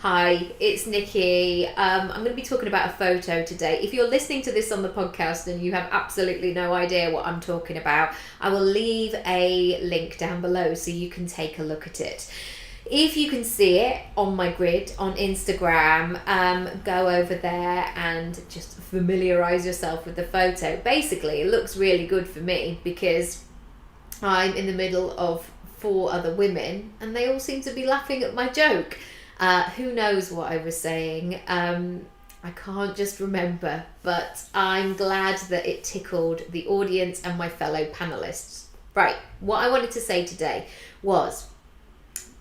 Hi, it's Nikki. I'm going to be talking about a photo today. If you're listening to this on the podcast and you have absolutely no idea what I'm talking about, I will leave a link down below so you can take a look at it. If you can see it on my grid on Instagram, go over there and just familiarise yourself with the photo. Basically, it looks really good for me because I'm in the middle of 4 other women and they all seem to be laughing at my joke. Who knows what I was saying? I can't just remember, but I'm glad that it tickled the audience and my fellow panellists. Right, what I wanted to say today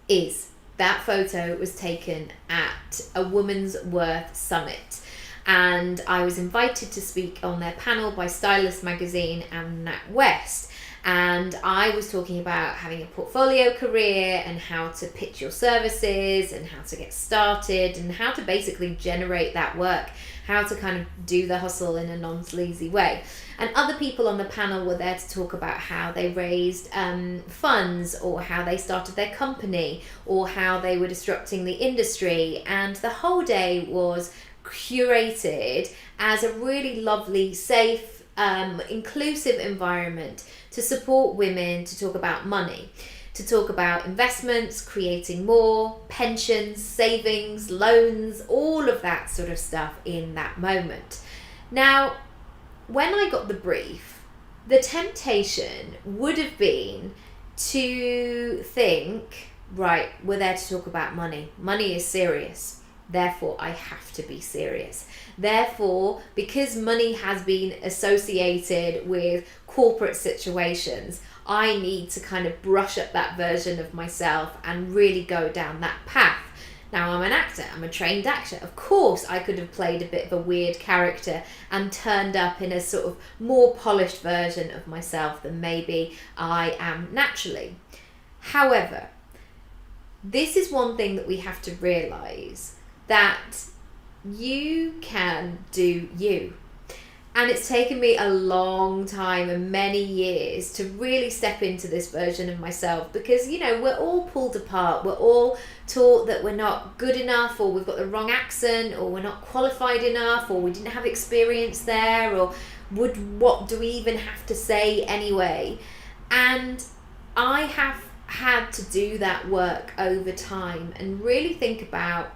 is that photo was taken at a Women's Worth Summit, and I was invited to speak on their panel by Stylist Magazine and Nat West. And I was talking about having a portfolio career and how to pitch your services and how to get started and how to basically generate that work, how to kind of do the hustle in a non-sleazy way. And other people on the panel were there to talk about how they raised funds, or how they started their company, or how they were disrupting the industry. And the whole day was curated as a really lovely, safe, inclusive environment to support women to talk about money, to talk about investments, creating more, pensions, savings, loans, all of that sort of stuff in that moment. Now, when I got the brief, the temptation would have been to think, right, we're there to talk about money. Money is serious. Therefore, I have to be serious. Therefore, because money has been associated with corporate situations, I need to kind of brush up that version of myself and really go down that path. Now, I'm an actor. I'm a trained actor. Of course, I could have played a bit of a weird character and turned up in a sort of more polished version of myself than maybe I am naturally. However, this is one thing that we have to realise, that you can do you. And it's taken me a long time and many years to really step into this version of myself, because, you know, we're all pulled apart. We're all taught that we're not good enough, or we've got the wrong accent, or we're not qualified enough, or we didn't have experience there, or what do we even have to say anyway? And I have had to do that work over time and really think about,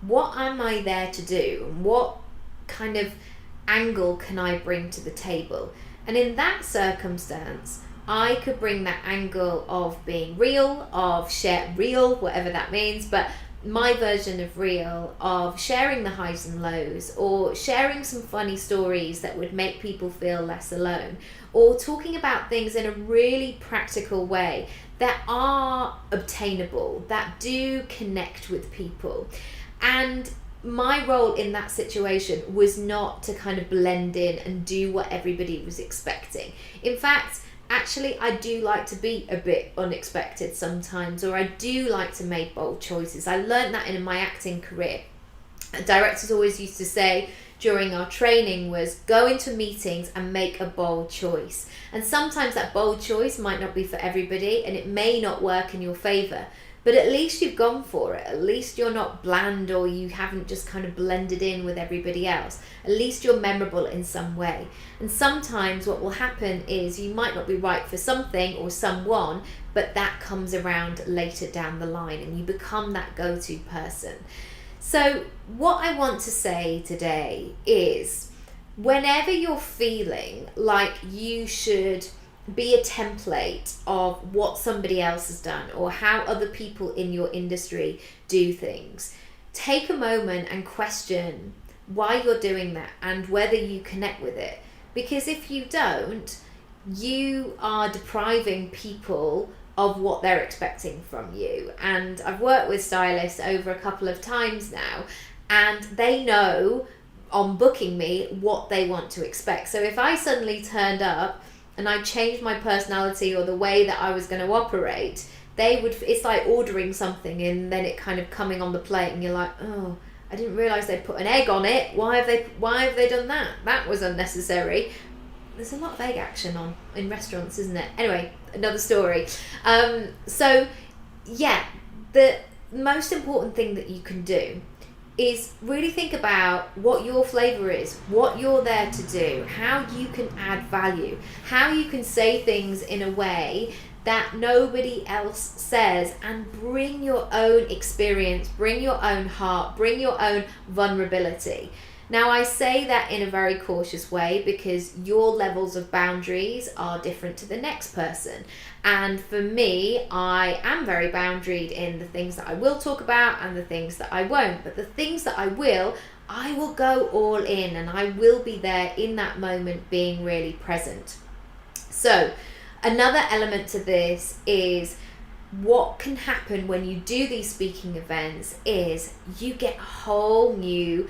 what am I there to do? And what kind of angle can I bring to the table? And in that circumstance, I could bring that angle of being real, of real, whatever that means, but my version of real, of sharing the highs and lows, or sharing some funny stories that would make people feel less alone, or talking about things in a really practical way that are obtainable, that do connect with people. And my role in that situation was not to kind of blend in and do what everybody was expecting. In fact, actually, I do like to be a bit unexpected sometimes, or I do like to make bold choices. I learned that in my acting career. Directors always used to say during our training was, go into meetings and make a bold choice. And sometimes that bold choice might not be for everybody, and it may not work in your favour. But at least you've gone for it. At least you're not bland, or you haven't just kind of blended in with everybody else. At least you're memorable in some way. And sometimes what will happen is you might not be right for something or someone, but that comes around later down the line and you become that go-to person. So what I want to say today is, whenever you're feeling like you should be a template of what somebody else has done or how other people in your industry do things, take a moment and question why you're doing that and whether you connect with it. Because if you don't, you are depriving people of what they're expecting from you. And I've worked with stylists over a couple of times now, and they know on booking me what they want to expect. So if I suddenly turned up and I changed my personality or the way that I was going to operate, it's like ordering something and then it kind of coming on the plate and you're like, oh, I didn't realise they'd put an egg on it. Why have they done that? That was unnecessary. There's a lot of egg action in restaurants, isn't it? Anyway, another story. So yeah, most important thing that you can do is really think about what your flavor is, what you're there to do, how you can add value, how you can say things in a way that nobody else says, and bring your own experience, bring your own heart, bring your own vulnerability. Now, I say that in a very cautious way because your levels of boundaries are different to the next person. And for me, I am very boundaried in the things that I will talk about and the things that I won't. But the things that I will go all in, and I will be there in that moment being really present. So another element to this is what can happen when you do these speaking events is you get a whole new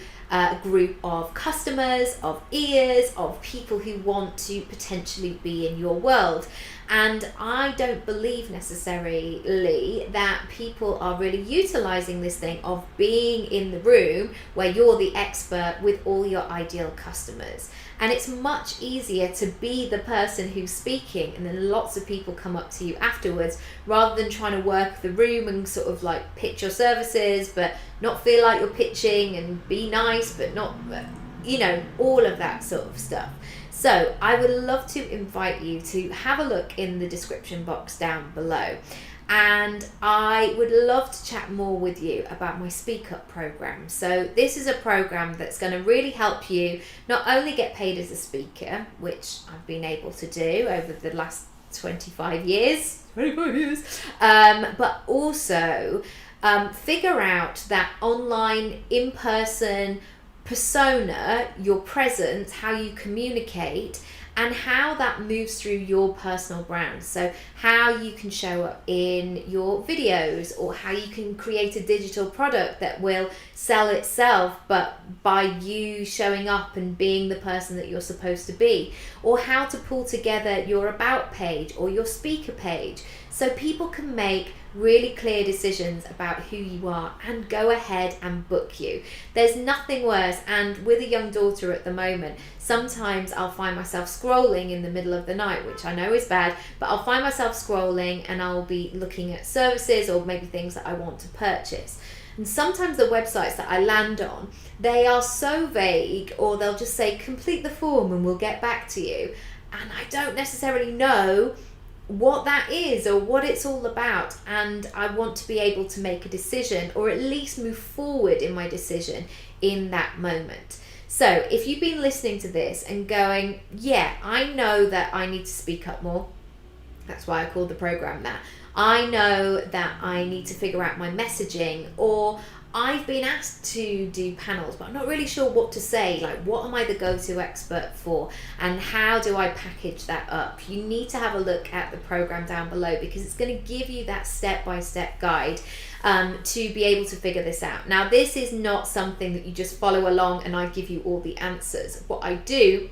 group of customers, of ears, of people who want to potentially be in your world. And I don't believe necessarily that people are really utilizing this thing of being in the room where you're the expert with all your ideal customers. And it's much easier to be the person who's speaking, and then lots of people come up to you afterwards, rather than trying to work the room and sort of like pitch your services but not feel like you're pitching, and be nice but not, all of that sort of stuff. So I would love to invite you to have a look in the description box down below. And I would love to chat more with you about my Speak Up program. So this is a program that's going to really help you not only get paid as a speaker, which I've been able to do over the last 25 years, but also figure out that online, in-person persona, your presence, how you communicate, and how that moves through your personal brand. So how you can show up in your videos, or how you can create a digital product that will sell itself but by you showing up and being the person that you're supposed to be, or how to pull together your about page or your speaker page so people can make really clear decisions about who you are and go ahead and book you. There's nothing worse, and with a young daughter at the moment, sometimes I'll find myself scrolling in the middle of the night, which I know is bad, but I'll find myself scrolling and I'll be looking at services or maybe things that I want to purchase. And sometimes the websites that I land on, they are so vague, or they'll just say complete the form and we'll get back to you, and I don't necessarily know what that is or what it's all about, and I want to be able to make a decision, or at least move forward in my decision in that moment. So if you've been listening to this and going, yeah, I know that I need to speak up more, that's why I called the program that. I know that I need to figure out my messaging, or I've been asked to do panels, but I'm not really sure what to say. Like, what am I the go-to expert for? And how do I package that up? You need to have a look at the program down below, because it's going to give you that step-by-step guide to be able to figure this out. Now, this is not something that you just follow along and I give you all the answers. What I do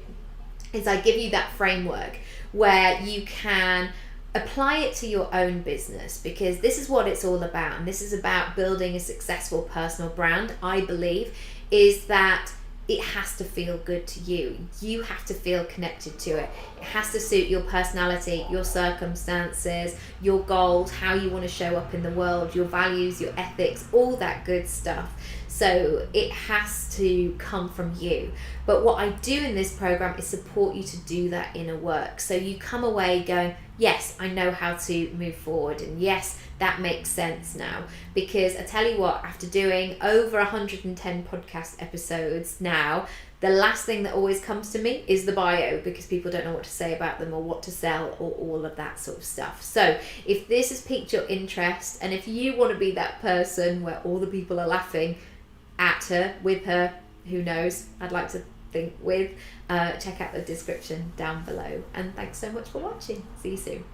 is I give you that framework where you can apply it to your own business, because this is what it's all about, and this is about building a successful personal brand. I believe is that it has to feel good to you. You have to feel connected to it. It has to suit your personality, your circumstances, your goals, how you want to show up in the world, your values, your ethics, all that good stuff. So it has to come from you. But what I do in this program is support you to do that inner work. So you come away going, yes, I know how to move forward, and yes, that makes sense now. Because I tell you what, after doing over 110 podcast episodes now, the last thing that always comes to me is the bio, because people don't know what to say about them or what to sell or all of that sort of stuff. So if this has piqued your interest, and if you want to be that person where all the people are laughing at her, with her, who knows, I'd like to think with, check out the description down below. And thanks so much for watching. See you soon.